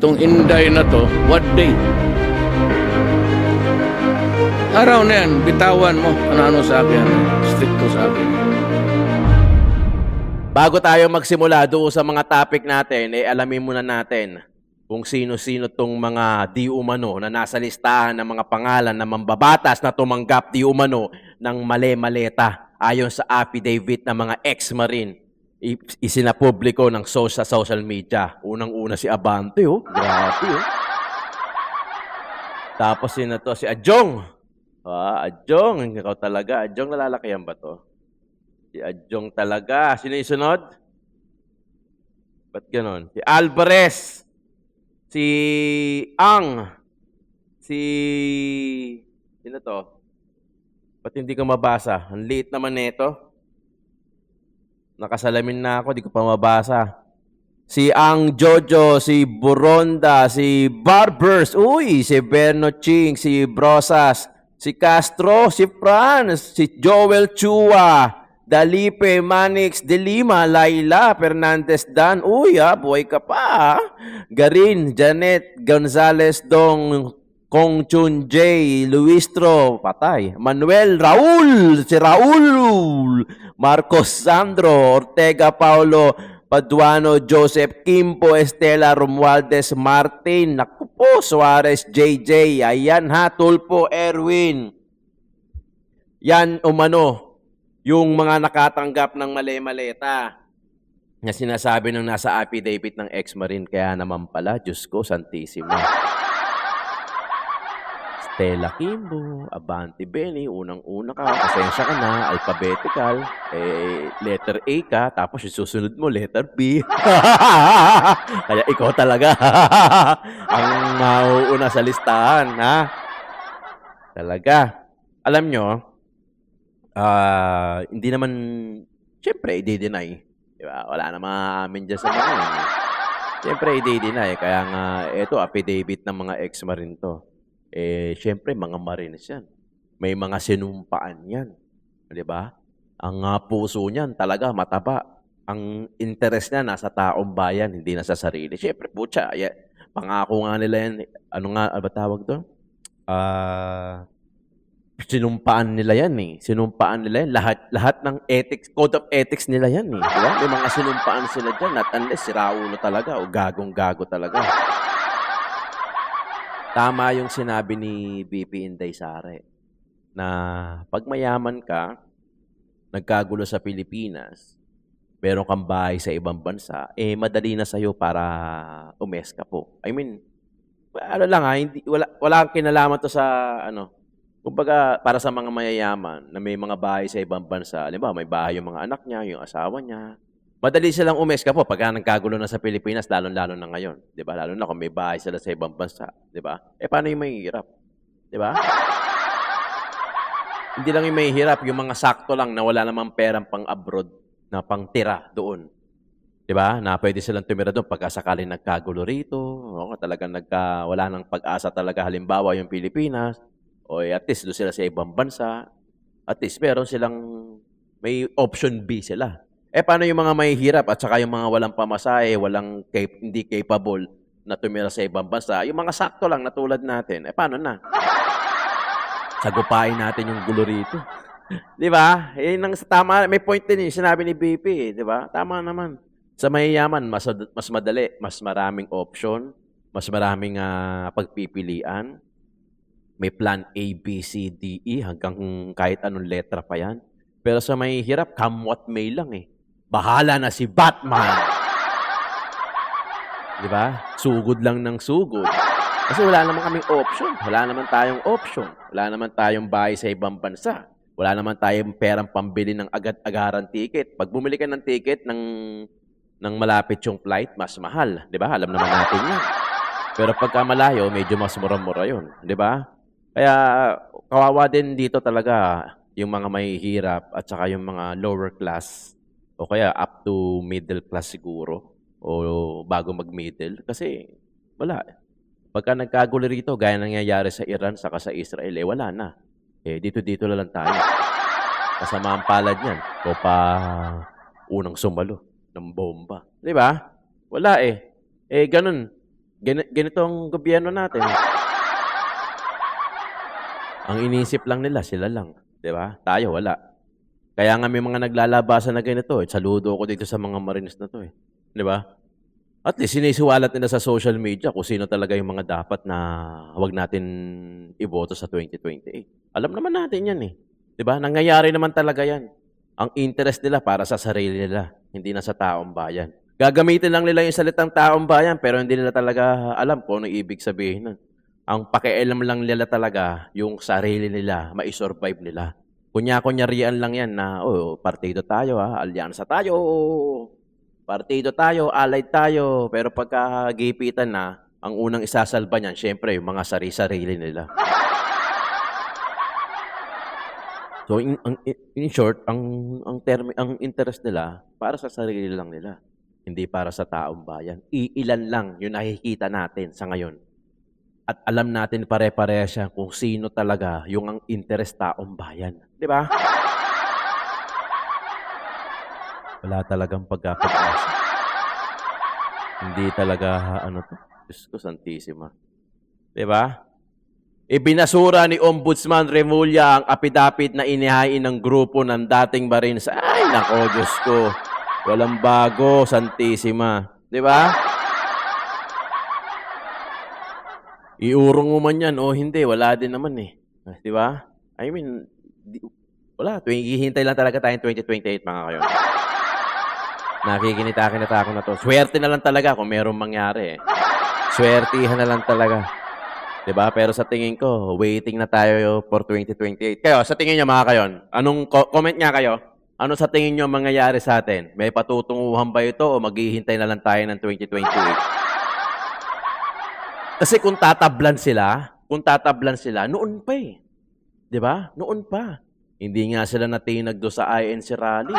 Itong Inday na to, what day? Araw na yan, bitawan mo. Ano sa akin, strict ko sa akin. Bago tayo magsimula doon sa mga topic natin, alamin muna natin kung sino-sino tong mga di umano na nasa listahan ng mga pangalan na mambabatas na tumanggap di umano ng mali-maleta ayon sa affidavit ng mga ex-marine. Isinapubliko ng social media. Unang-una si Abante, oh. Grabe, oh. Tapos yun na to, si Adjong. Adjong. Ikaw talaga. Adjong, nalalakihan ba to? Si Adjong talaga. Sino yung sunod? Ba't ganon? Si Alvarez. Si Ang. Sino to? Ba't hindi ko mabasa? Ang liit naman nito. Nakasalamin na ako, di ko pa mabasa. Si Ang Jojo, si Buronda, si Barbers, si Berno Ching, si Brosas, si Castro, si Franz, si Joel Chua, Dalipe, Manix, De Lima, Laila, Fernandez Dan, buhay ka pa. Garin, Janet, Gonzales Dong, Kong Chun J, Luistro, patay. Manuel, Raul, si Raul, Marcos Sandro, Ortega Paulo, Paduano, Joseph Kimpo, Estela Romualdez, Martin, naku po, Suarez, JJ, ayan ha, Tulpo, Erwin. Yan umano, yung mga nakatanggap ng mali-maleta na sinasabi ng nasa affidavit ng ex-marine. Kaya naman pala, Diyos ko, Santissimo. Stella Kimbo, Abante Benny, unang-una ka, pasensya ka na, alphabetical, letter A ka, tapos susunod mo, letter B. Kaya ikaw talaga ang mauuna sa listahan, ha? Talaga. Alam nyo, hindi naman, siyempre, i-deny. Diba? Wala namang amin dyan sa mga yan. Siyempre, i-deny. Kaya nga, ito, affidavit ng mga ex-marine to. Siyempre, mga marines yan. May mga sinumpaan yan. Di ba? Ang puso niyan talaga mataba. Ang interest niya nasa taong bayan, hindi na sa sarili. Siyempre, putya, pangako nga nila yan. Ano nga, ba tawag doon? Sinumpaan nila yan eh. Sinumpaan nila yan. Lahat ng ethics, code of ethics nila yan eh. Di ba? May mga sinumpaan sila dyan. Not unless si Raulo talaga o gagong-gago talaga. Tama yung sinabi ni BP Inday Sara na pag mayaman ka, nagkagulo sa Pilipinas, meron kang bahay sa ibang bansa, madali na sa'yo para umeska po. I mean, ano lang hindi, wala kang kinalaman to sa, kumbaga, para sa mga mayayaman na may mga bahay sa ibang bansa, alam may bahay yung mga anak niya, yung asawa niya, madali silang umeska po pagka nagkagulo na sa Pilipinas, lalo-lalo na ngayon. Di ba? Lalo na kung may bahay sila sa ibang bansa. Di ba? Paano yung mahihirap? Di ba? Hindi lang yung mahihirap, yung mga sakto lang na wala namang perang pang-abroad na pang-tira doon. Di ba? Na pwede silang tumira doon pagka sakaling nagkagulo rito. Talagang wala nang pag-asa talaga halimbawa yung Pilipinas. O at least doon sila sa ibang bansa. At least meron silang, may option B sila. Paano yung mga mahihirap at saka yung mga walang pamasahe, hindi capable na tumira sa ibang bansa? Yung mga sakto lang na tulad natin, paano na? Sagupain natin yung gulo rito. Di ba? Tama, may point din yung sinabi ni BP, di ba? Tama naman. Sa mayayaman, mas madali, mas maraming option, mas maraming pagpipilian. May plan A, B, C, D, E, hanggang kahit anong letra pa yan. Pero sa mahihirap, come what may lang eh. Bahala na si Batman. Di ba? Sugod lang ng sugod. Kasi wala naman kaming option. Wala naman tayong option. Wala naman tayong bahay sa ibang bansa. Wala naman tayong perang pambili ng agad-agaran ticket. Pag bumili ka ng ticket ng malapit yung flight, mas mahal. Di ba? Alam naman natin yan. Pero pagka malayo, medyo mas mura-mura yun. Di ba? Kaya kawawa din dito talaga yung mga mahihirap at saka yung mga lower class o kaya up to middle class siguro o bago mag-middle kasi wala. Pagka nagkagulo rito, gaya nangyayari sa Iran saka sa Israel, wala na. Dito na lang tayo. Kasama ang palad niyan o pa unang sumalo ng bomba. Di ba? Wala ganun. Ganito ang gobyerno natin. Ang inisip lang nila, sila lang. 'Di ba? Tayo, wala. Kaya nga may mga naglalabasan na ganito. Saludo ako dito sa mga Marines na to eh. 'Di ba? At least sinisiwalat nila sa social media kung sino talaga yung mga dapat na wag natin iboto sa 2028. Alam naman natin yan eh. 'Di ba? Nangyayari naman talaga yan. Ang interest nila para sa sarili nila, hindi na sa taong bayan. Gagamitin lang nila yung salitang taong bayan pero hindi nila talaga alam kung ano ibig sabihin nun. Ang pakialam lang nila talaga yung sarili nila, mai-survive nila. Kunya-kunyarian lang yan na, oh, partido tayo ha, alyansa tayo, partido tayo, allied tayo. Pero pagkagipitan na, ang unang isasalba niyan, syempre, yung mga sarili nila. So, in short, ang interest nila, para sa sarili lang nila. Hindi para sa taong bayan. Iilan lang yung nakikita natin sa ngayon. At alam natin pare-pareha siya kung sino talaga yung ang interest taong bayan. Di ba? Wala talagang pagkakataas. Hindi talaga, ano to? Diyos ko, Santissima. Di ba? Ibinasura ni Ombudsman Remulla ang apidapit na inihain ng grupo ng dating Marines. Ay, nako, Diyos ko. Walang bago, Santissima. Di ba? Iurong mo man yan o hindi, wala din naman eh. Di ba? I mean, wala. Hihintay lang talaga tayong 2028 mga kayo. Nakikinita-kinita ako na to. Swerte na lang talaga kung merong mangyari eh. Swertihan na lang talaga. Di ba? Pero sa tingin ko, waiting na tayo for 2028. Kayo, sa tingin nyo mga kayon, anong comment nga kayo? Ano sa tingin nyo mangyayari sa atin? May patutunguhan ba ito o maghihintay na lang tayo ng 2028? Kasi kung tatablan sila, noon pa eh. 'Di ba? Noon pa. Hindi nga sila natinag do sa INC rally.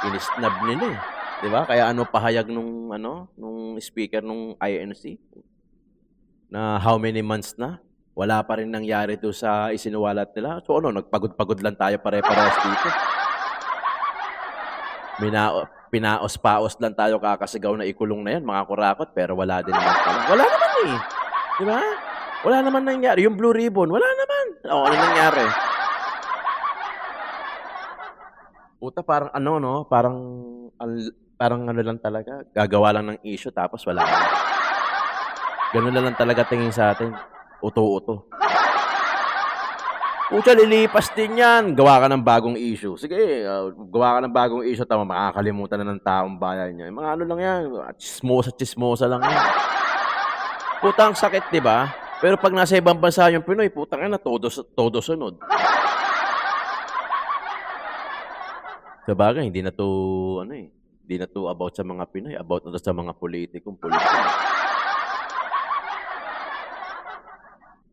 Inisnab nila eh. 'Di ba? Kaya ano pahayag nung speaker nung INC na how many months na wala pa rin nangyari do sa isinuwalat nila. So nagpagod-pagod lang tayo pare-parehas dito. Pinaos-paos lang tayo kakasigaw na ikulong na yan, mga kurakot, pero wala din naman pala. Wala naman eh. Di ba? Wala naman nangyari. Yung Blue Ribbon, wala naman. O, ano nangyari? Puta, parang parang ano lang talaga, gagawa lang ng issue tapos wala na. Ganun na lang talaga tingin sa atin. Uto-uto. Pucha, lilipas din yan. Gawa ka ng bagong issue. Sige, gawa ka ng bagong issue. Tama, makakalimutan na ng taong bayan niya. Mga ano lang yan. Chismosa lang yan. Putang sakit, di ba? Pero pag nasa ibang bansa yung Pinoy, putang na, todo sunod. Sa bagay, hindi na to about sa mga Pinoy. About na to sa mga politikong.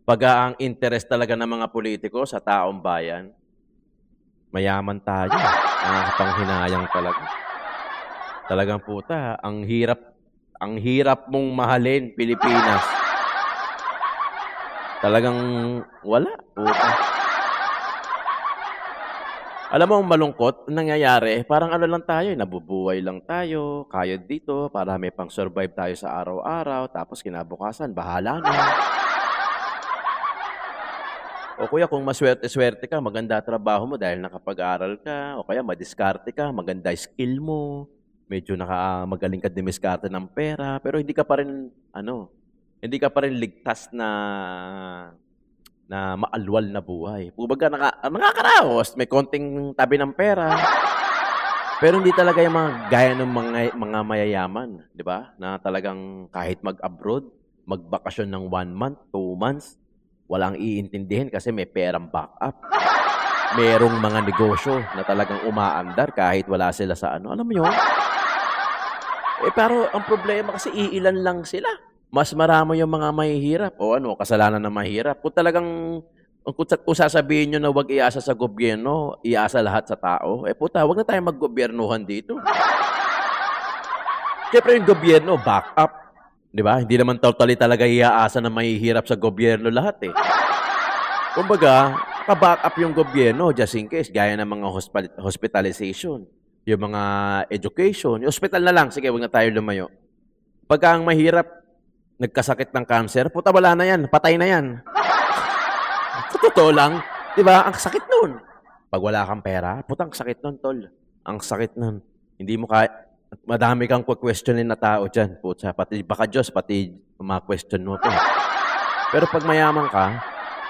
Pag ang interest talaga ng mga politiko sa taong bayan, mayaman tayo. Nakakapanghinayang talaga. Talagang puta, ang hirap mong mahalin Pilipinas. Talagang wala, puta. Alam mo ang malungkot, nangyayari, parang ano lang tayo, nabubuhay lang tayo, kayod dito, para may pang-survive tayo sa araw-araw, tapos kinabukasan, bahala na. O kuya, kung maswerte-swerte ka, maganda trabaho mo dahil nakapag-aral ka, o kaya madiskarte ka, maganda skill mo, medyo magaling ka dumiskarte ng pera, pero hindi ka pa rin ligtas na maalwal na buhay. Kumbaga nakakaraos, may konting tabi ng pera. Pero hindi talaga yung mga gaya ng mga mayayaman, di ba? Na talagang kahit mag-abroad, magbakasyon ng 1 month, 2 months, walang iintindihin kasi may perang backup. Merong mga negosyo na talagang umaandar kahit wala sila sa ano. Alam mo yun? Pero ang problema kasi iilan lang sila. Mas marami yung mga mahihirap. O kasalanan ng mahirap. Kung sasabihin nyo na huwag iasa sa gobyerno, iasa lahat sa tao, puta, huwag na tayo maggobyernuhan dito. Siyempre yung gobyerno, backup. Di ba? Hindi naman totally talaga iaasa na mahihirap sa gobyerno lahat eh. Kumbaga, ka-back up yung gobyerno just in case, gaya ng mga hospitalization, yung mga education, yung hospital na lang, sige, huwag na tayo lumayo. Pagka ang mahirap, nagkasakit ng cancer, puta wala na yan, patay na yan. Sa totoo lang, di ba? Ang sakit nun. Pag wala kang pera, puta ang sakit nun, tol. Ang sakit nun. Hindi mo kaya, madami kang questionin na tao dyan, putsa. Pati baka Diyos, pati mga question mo pa. Pero pag mayaman ka,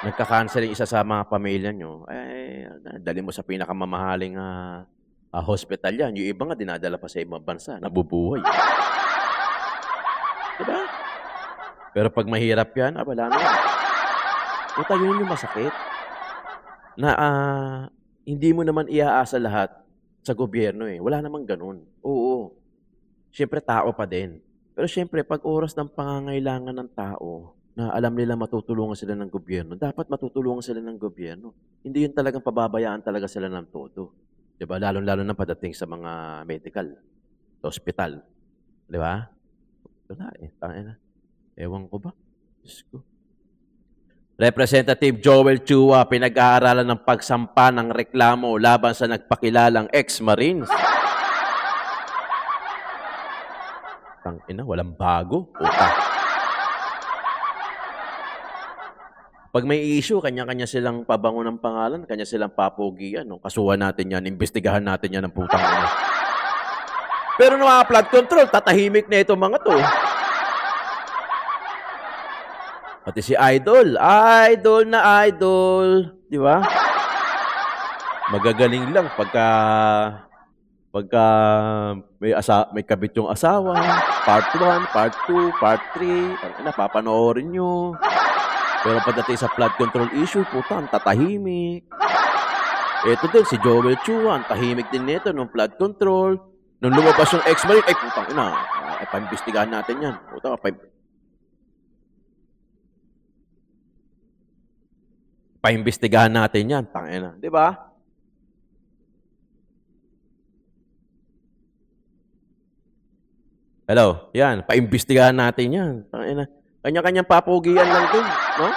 nagka-cancer yung isa sa mga pamilya nyo, dali mo sa pinakamamahaling hospital yan. Yung iba nga dinadala pa sa ibang bansa, nabubuhay. Diba? Pero pag mahirap yan, wala na yan. Puta, yun yung masakit. Na hindi mo naman iaasa lahat sa gobyerno eh. Wala namang ganun. Oo. Siyempre, tao pa din. Pero siyempre, pag oras ng pangangailangan ng tao, na alam nila matutulungan sila ng gobyerno, dapat matutulungan sila ng gobyerno. Hindi yun talagang pababayaan talaga sila ng todo. Diba? Lalo-lalo na padating sa mga medical, sa hospital. Diba? Wala eh. Tangina. Ewan ko ba? Diyos ko. Representative Joel Chua, pinag-aaralan ng pagsampa ng reklamo laban sa nagpakilalang ex-Marines. Tangina, walang bago. Puta. Pag may issue, kanya-kanya silang pabango ng pangalan, kanya silang papugian. No? Kasuhan natin yan, imbestigahan natin yan ng putang ina. Pero nung mga flood control, tatahimik na itong mga to. Pati si Idol, idol na idol. Di ba? Magagaling lang pagka may kabit yung asawa, part 1, part 2, part 3, napapanoorin nyo. Pero pagdating sa flood control issue, puta, ang tatahimik. Ito din, si Joel Chua, ang tahimik din nito nung flood control. Nung lumabas yung ex-marine, ay putang ina, paimbestigahan natin yan. Puta, paimbestigahan natin yan, tangina. Di ba? Hello, yan, paimbestigahan natin yan, tangina. Kanya-kanyang papogian lang din, no?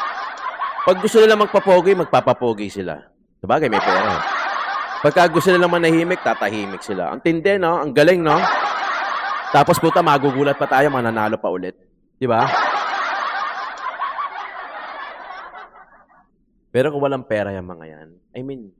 Pag gusto nila magpapogi, magpapapogi sila. Sabagay, may pera. Pagka gusto nila manahimik, tatahimik sila. Ang tindi, no? Ang galing, no? Tapos puta, magugulat pa tayo, mananalo pa ulit. Di ba? Pero kung walang pera yung mga yan, I mean,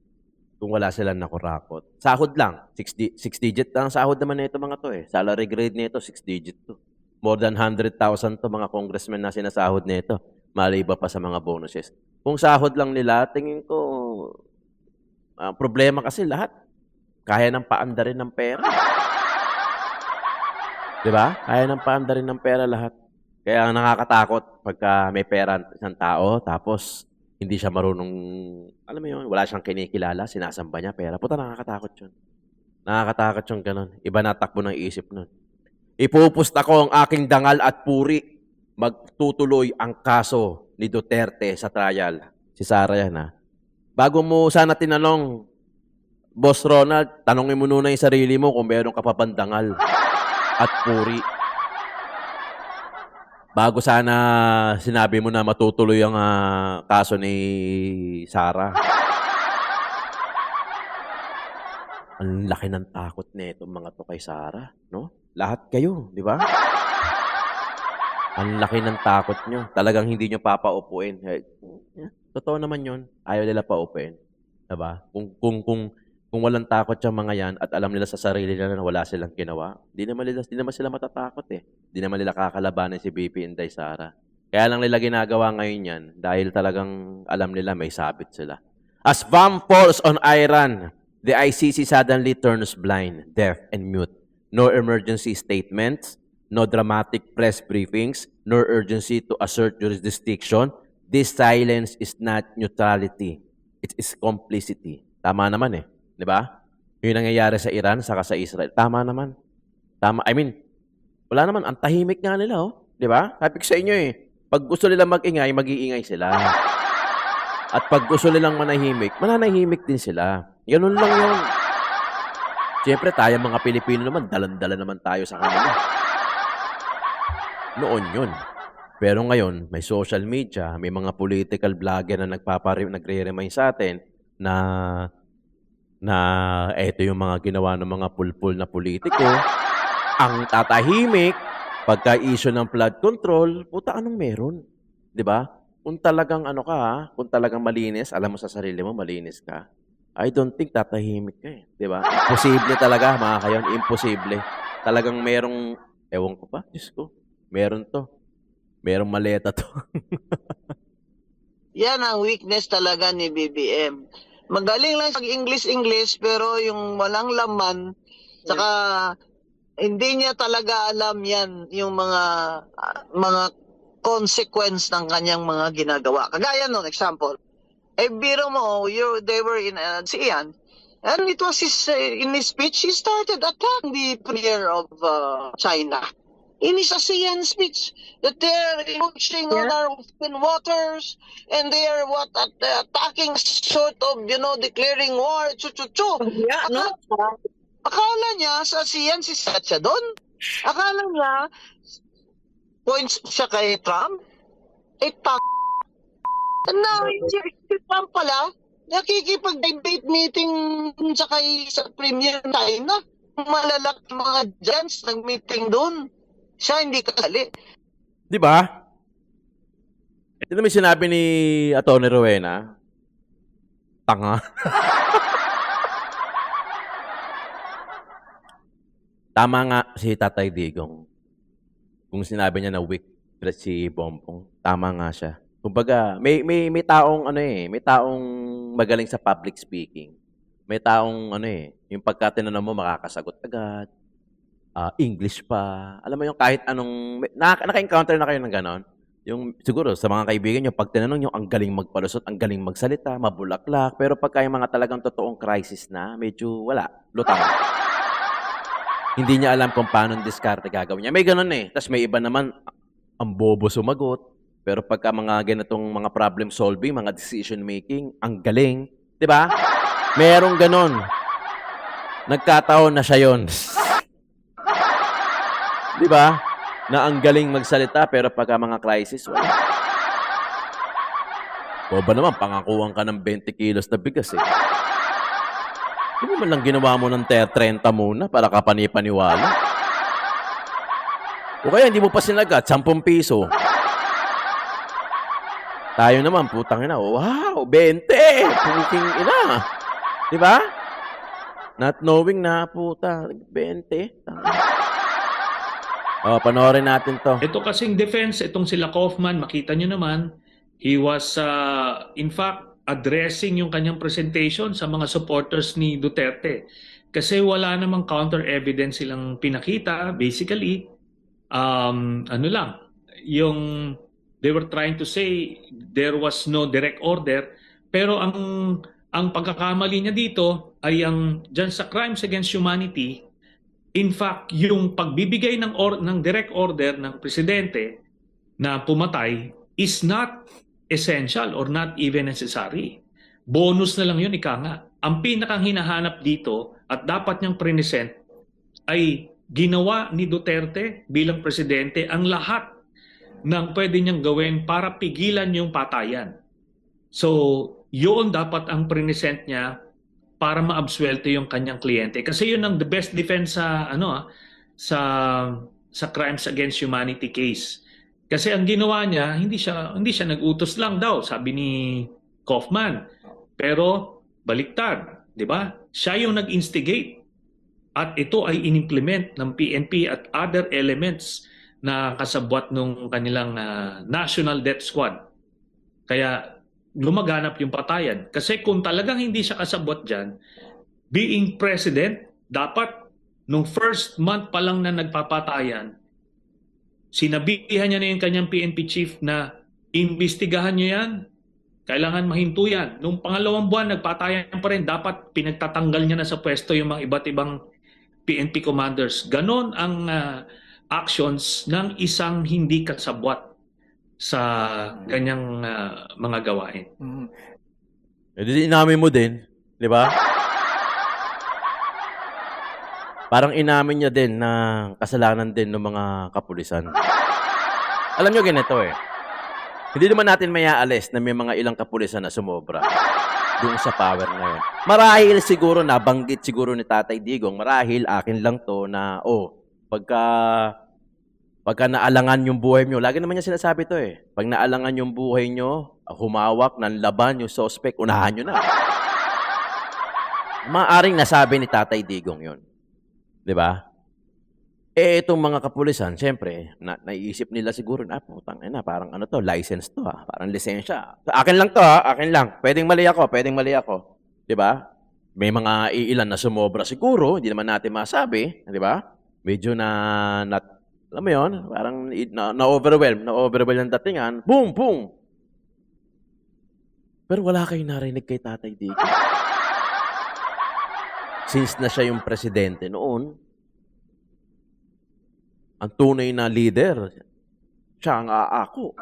kung wala silang nakurakot, sahod lang. 6 digit lang sahod naman na ito mga to eh. Salary grade nito, 6 digit to. More than 100,000 to mga congressmen na sinasahod nito. Maliba pa sa mga bonuses. Kung sahod lang nila, tingin ko, problema kasi lahat. Kaya ng paandarin ng pera. Diba? Kaya ng paandarin ng pera lahat. Kaya nakakatakot pagka may pera isang tao, tapos hindi siya marunong, alam mo yun, wala siyang kinikilala, sinasamba niya pera. Puta, nakakatakot yun. Nakakatakot yung ganun. Iba na takbo ng isip nun. Ipupusta ko ang aking dangal at puri. Magtutuloy ang kaso ni Duterte sa trial. Si Sara yan ha. Bago mo sana tinanong, Boss Ronald, tanongin mo muna yung sarili mo kung meron ka pa bang dangal at puri. Bago sana sinabi mo na matutuloy ang kaso ni Sara. Ang laki ng takot nito mga to kay Sara, no? Lahat kayo, di ba? Ang laki ng takot nyo. Talagang hindi nyo papaupuin. Totoo naman yun. Ayaw nila paupuin. Diba? Kung walang takot yung mga yan at alam nila sa sarili nila na wala silang ginawa, di naman sila matatakot eh. Di naman nila kakalabanin si BP Inday Sara. Kaya lang nila ginagawa ngayon yan dahil talagang alam nila may sabit sila. As bomb falls on Iran, the ICC suddenly turns blind, deaf, and mute. No emergency statements, no dramatic press briefings, nor urgency to assert jurisdiction. This silence is not neutrality. It is complicity. Tama naman eh. Di ba? Yung nangyayari sa Iran, saka sa Israel. Tama naman. Tama. I mean, wala naman. Ang tahimik nga nila, oh. Di ba? Sabi ko sa inyo eh. Pag gusto nilang mag-ingay, mag-iingay sila. At pag gusto nilang manahimik, mananahimik din sila. Ganun lang yun. Siyempre, tayo mga Pilipino naman, dalan-dala naman tayo sa kanila. Noon yun. Pero ngayon, may social media, may mga political vlogger na nagre-remind sa atin na eto yung mga ginawa ng mga pulpul na politiko. Ang tatahimik, Pagka-issue ng flood control, puta anong meron? 'Di ba? Kung talagang ano ka, kung talagang malinis, alam mo sa sarili mo malinis ka, I don't think tatahimik ka eh, 'di ba? Imposible talaga mga kayon, imposible. Talagang merong, ewan ko pa, Diyos ko, meron to. Merong maleta to. Yan ang weakness talaga ni BBM. Magaling lang sa English pero yung walang laman, saka hindi niya talaga alam yan yung mga consequence ng kanyang mga ginagawa. Kagaya nung example, biro mo, they were in ASEAN, and it was in his speech, he started attacking the premier of China. In his ASEAN speech, that they're encroaching on our open waters, and they are attacking, sort of, declaring war, chu-chu-chu. Yeah, no? Akala niya sa ASEAN si Satya doon. Akala niya points siya kay Trump. And now, si Trump pala, nakikipag-debate meeting sa Premier China. Malalaki mga giants nag-meeting doon. Siya hindi kasali. 'Di ba? Ito naman sinabi ni Atty. Rowena. Tanga. Tama nga si Tatay Digong. Kung sinabi niya na weak si Bongbong, tama nga siya. Kumbaga, may taong may taong magaling sa public speaking. May taong yung pagka tinanong mo makakasagot agad. English pa. Alam mo yung kahit anong naka-encounter na kayo ng ganon. Yung siguro sa mga kaibigan niyo pag tinanong niyo ang galing magpalusot, ang galing magsalita, mabulaklak, pero pagka yung mga talagang totoong crisis na, medyo wala, lutang. Hindi niya alam kung paano diskarte gagawin niya. May ganon eh. Tapos may iba naman ang bobo sumagot. Pero pagka mga ganitong mga problem solving, mga decision making, ang galing, 'di ba? Merong ganon. Nagkataon na siya 'yon. 'Di ba? Na ang galing magsalita pero pagka mga crisis, wala. O ba naman, pangakuhan ka ng 20 kilos na bigas eh. Hindi mo man lang ginawa mo ng 30 muna para ka panipaniwala. O kaya hindi mo pa sinagat, 10 piso. Tayo naman, putang ina, wow, 20! Puking ina. 'Di ba? Not knowing na, puta, 20. Panoorin natin to. Ito kasing defense, itong sila Kaufman, makita nyo naman, he was in fact addressing yung kanyang presentation sa mga supporters ni Duterte. Kasi wala namang counter evidence silang pinakita. Basically, they were trying to say there was no direct order. Pero ang pagkakamali niya dito ay dyan sa crimes against humanity. In fact, yung pagbibigay ng direct order ng presidente na pumatay is not essential or not even necessary. Bonus na lang yun, ika nga. Ang pinakang hinahanap dito at dapat niyang present ay ginawa ni Duterte bilang presidente ang lahat ng pwede niyang gawin para pigilan yung patayan. So, yun dapat ang present niya para maabsuelte yung kanyang kliyente. Kasi yun ang the best defense sa crimes against humanity case. Kasi ang ginawa niya, hindi siya nag-utos lang daw, sabi ni Kaufman. Pero baliktad, 'di ba? Siya yung nag-instigate. At ito ay inimplement ng PNP at other elements na kasabwat ng kanilang National Death Squad. Kaya lumaganap yung patayan. Kasi kung talagang hindi siya kasabwat dyan, being president, dapat nung first month pa lang na nagpapatayan, sinabihan niya na yung kanyang PNP chief na imbestigahan niyo yan, kailangan mahinto yan. Nung pangalawang buwan, nagpatayan pa rin, dapat pinagtatanggal niya na sa pwesto yung mga iba't ibang PNP commanders. Ganon ang actions ng isang hindi kasabwat sa ganyang mga gawain. Di inamin mo din, di ba? Parang inamin niya din na kasalanan din ng mga kapulisan. Alam niyo ganito eh. Hindi naman natin mayaalis na may mga ilang kapulisan na sumobra doon sa power na yun. Marahil siguro, nabanggit siguro ni Tatay Digong, marahil akin lang to na, pagka Pagka naalangan yung buhay nyo, lagi naman niya sinasabi to eh. Pag naalangan yung buhay nyo, humawak ng laban yung suspect, unahan nyo na. Maaring nasabi ni Tatay Digong yun. Di ba? Eh, itong mga kapulisan, siyempre, naiisip nila siguro, putang ina, parang ano to, license to parang lisensya. Akin lang to akin lang. Pwedeng mali ako. Di ba? May mga iilan na sumobra siguro, hindi naman natin masabi, di ba? Medyo alam mo yun, parang na-overwhelm ang datingan, boom, boom. Pero wala kayong narinig kay Tatay Digong. Since na siya yung presidente noon, ang tunay na leader, siya ang aako.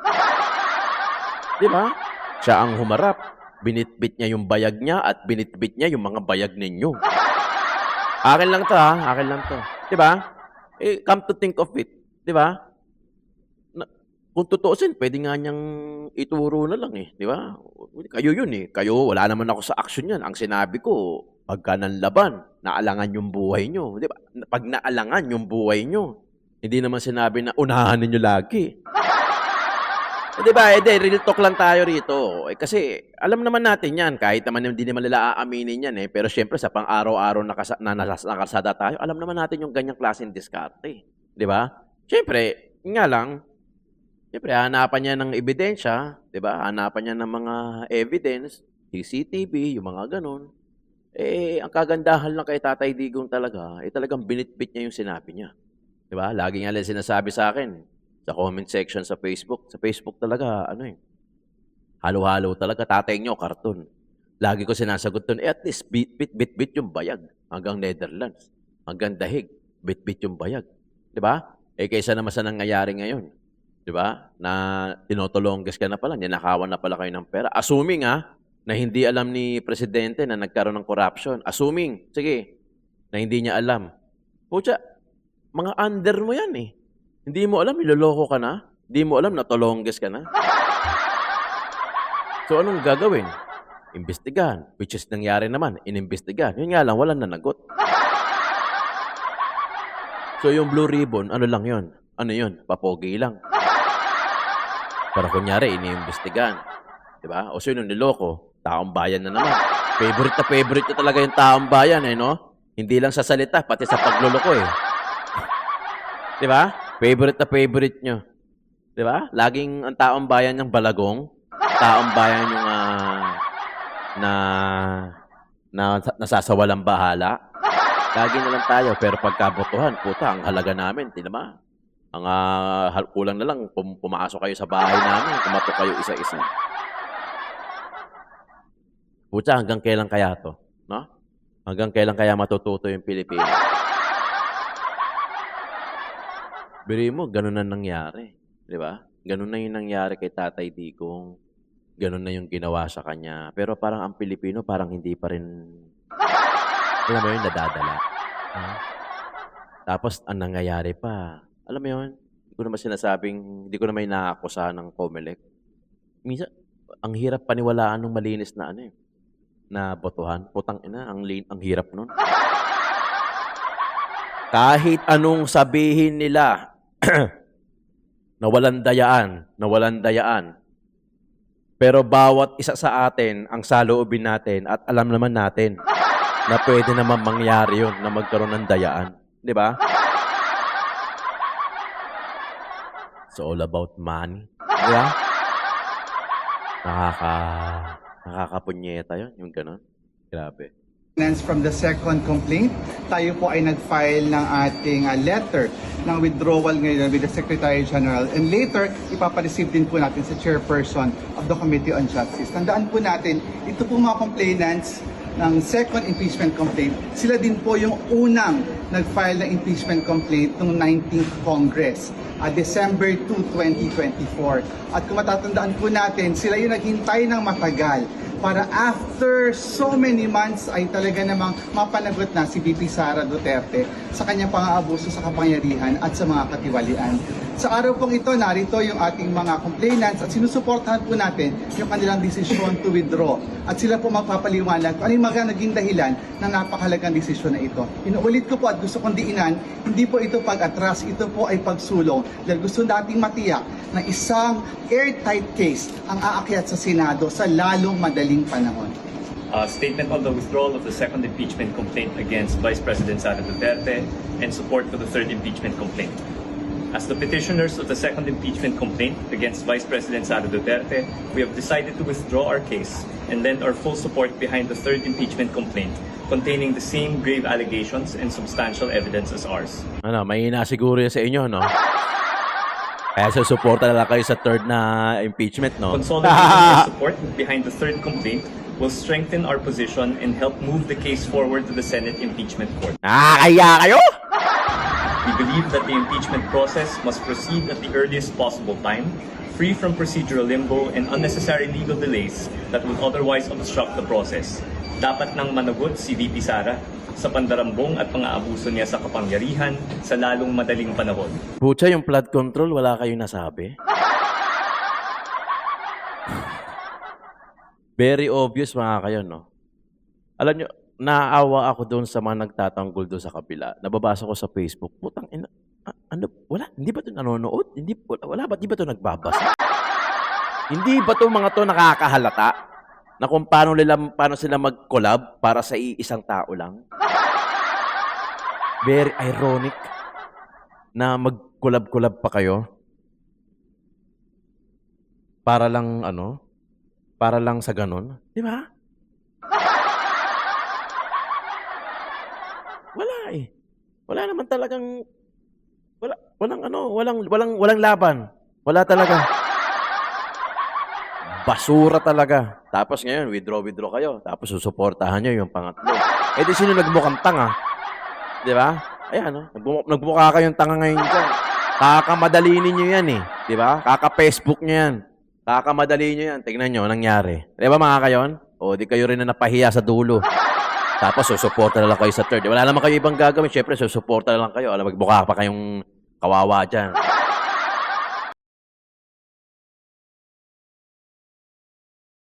Di ba? Siya ang humarap. Binitbit niya yung bayag niya at binitbit niya yung mga bayag ninyo. Akin lang to. Di ba? Eh, come to think of it. Di ba? Kung tutuusin, pwede nga niyang ituro na lang eh. Di ba? Kayo yun eh. Kayo, wala naman ako sa action yan. Ang sinabi ko, pagka nanlaban, naalangan yung buhay nyo. Di ba? Pag naalangan yung buhay nyo, hindi naman sinabi na unahan ninyo lagi. Di ba? Real talk lang tayo rito. Kasi alam naman natin yan. Kahit naman hindi naman nila aaminin yan eh. Pero syempre sa pang-araw-araw na nakasada tayo, alam naman natin yung ganyang klaseng diskarte. Di ba? Syempre, hanapan niya ng ebidensya. Di ba? Hanapan niya ng mga evidence, CCTV, yung mga ganun. Eh, ang kagandahan lang kay Tatay Digong talaga, talagang binitbit niya yung sinabi niya. Di ba? Lagi nga lang sinasabi sa akin, sa comment section sa Facebook. Sa Facebook talaga, halo-halo talaga. Tatay nyo, karton. Lagi ko sinasagot doon, at least, bit yung bayag. Hanggang Netherlands. Hanggang Dahig. Bit yung bayag. Di ba? Eh, kaysa naman sa nangyayari ngayon. Di ba? Na tinotolongges ka na pala, ninakawan na pala kayo ng pera. Assuming, na hindi alam ni Presidente na nagkaroon ng corruption. Assuming, sige, na hindi niya alam. Pucha, mga under mo yan eh. Hindi mo alam, niloloko ka na. Hindi mo alam, natolongges ka na. So, anong gagawin? Imbestigahan. Which is nangyari naman, inimbestigahan. Yun nga lang, walang nanagot. So, yung blue ribbon, ano lang yun? Ano yun? Papogi lang. Para kunyari, iniimbestigahan. Diba? O sino niloko? Taong bayan na naman. Favorite na talaga yung taong bayan eh, no? Hindi lang sa salita, pati sa pagluloko eh. Diba? Favorite nyo. Diba? Laging ang taong bayan yung balagong. Taong bayan yung nasasawalang bahala. Lagi na lang tayo. Pero pagkabotohan, puta, ang halaga namin. Tinama. Ang kulang na lang, pumasok kayo sa bahay namin. Kumatok kayo isa-isa. Puta, hanggang kailan kaya to? No? Hanggang kailan kaya matututo yung Pilipinas? Biri mo, ganun na nangyari. Di ba? Ganun na yung nangyari kay Tatay Digong. Ganun na yung ginawa sa kanya. Pero parang ang Pilipino, parang hindi pa rin, alam mo yun, nadadala. Tapos, ang nangyayari pa, alam mo yun, hindi ko naman inaakusahan ng COMELEC. Minsan, ang hirap paniwalaan ng malinis na na botohan. Putang ina, ang hirap nun. Kahit anong sabihin nila, na walang dayaan. Pero bawat isa sa atin, ang saloobin natin, at alam naman natin, na pwede naman mangyari yun, na magkaroon ng dayaan. Di ba? It's all about money. Di ba? Nakakapunyeta yun, yung gano'n. Grabe. From the second complaint, tayo po ay nag-file ng ating letter ng withdrawal ngayon with the Secretary General, and later ipapareceive din po natin sa chairperson of the Committee on Justice. Tandaan po natin, ito po mga complainants ng second impeachment complaint, sila din po yung unang nag-file ng impeachment complaint noong 19th Congress, December 2, 2024. At kung matatandaan po natin, sila yung naghintay ng matagal para after so many months ay talaga namang mapanagot na si VP Sara Duterte sa kanyang pang-aabuso sa kapangyarihan at sa mga katiwalian. Sa araw pong ito, narito yung ating mga complainants at sinusuportahan po natin yung kanilang desisyon to withdraw. At sila po magpapaliwanag kung ano yung mga naging dahilan ng napakahalagang desisyon na ito. Inuulit ko po at gusto kong diinan, hindi po ito pag-atras, ito po ay pagsulong. Dahil gusto nating matiyak na isang airtight case ang aakyat sa Senado sa lalong madaling panahon. Statement on the withdrawal of the second impeachment complaint against Vice President Sara Duterte and support for the third impeachment complaint. As the petitioners of the second impeachment complaint against Vice President Sara Duterte, we have decided to withdraw our case and lend our full support behind the third impeachment complaint containing the same grave allegations and substantial evidence as ours. Ano, mahina siguro yan sa inyo, no? Kaya susuporta na lang kayo sa third na impeachment, no? Consolidating our support behind the third complaint will strengthen our position and help move the case forward to the Senate impeachment court. Kaya kayo? We believe that the impeachment process must proceed at the earliest possible time, free from procedural limbo and unnecessary legal delays that would otherwise obstruct the process. Dapat nang managot si VP Sara sa pandarambong at pang-aabuso niya sa kapangyarihan sa lalong madaling panahon. Pucha, yung flood control, wala kayong nasabi? Very obvious mga kayo, no? Alam nyo, naawa ako doon sa mga nagtatanggol doon sa kabila. Nababasa ko sa Facebook, putang ina, ano, wala, hindi ba ito nanonood? Wala ba, di ba ito nagbabasa? Hindi ba ito mga to nakakahalata? Na kung paano sila mag-collab para sa isang tao lang? Very ironic na mag-collab-collab pa kayo. Para lang, para lang sa ganon. Di ba? Wala eh. Wala naman talagang walang laban. Wala talaga. Basura talaga. Tapos ngayon, withdraw kayo. Tapos susuportahan nyo yung pangatlo. Eh di sino nagmukhang tanga? Di ba? Ayan, nagmukha kayong tanga ngayon dyan. Kakamadali ninyo yan eh. Di ba? Kaka-Facebook nyo yan. Kakamadali nyo yan. Tignan nyo, nangyari. Di ba mga kayon? O di kayo rin na napahiya sa dulo. Tapos susuporta na lang kayo sa third. Wala naman kayo ibang gagawin. Siyempre, susuporta na lang kayo. Alam, magbuka pa kayong kawawa dyan.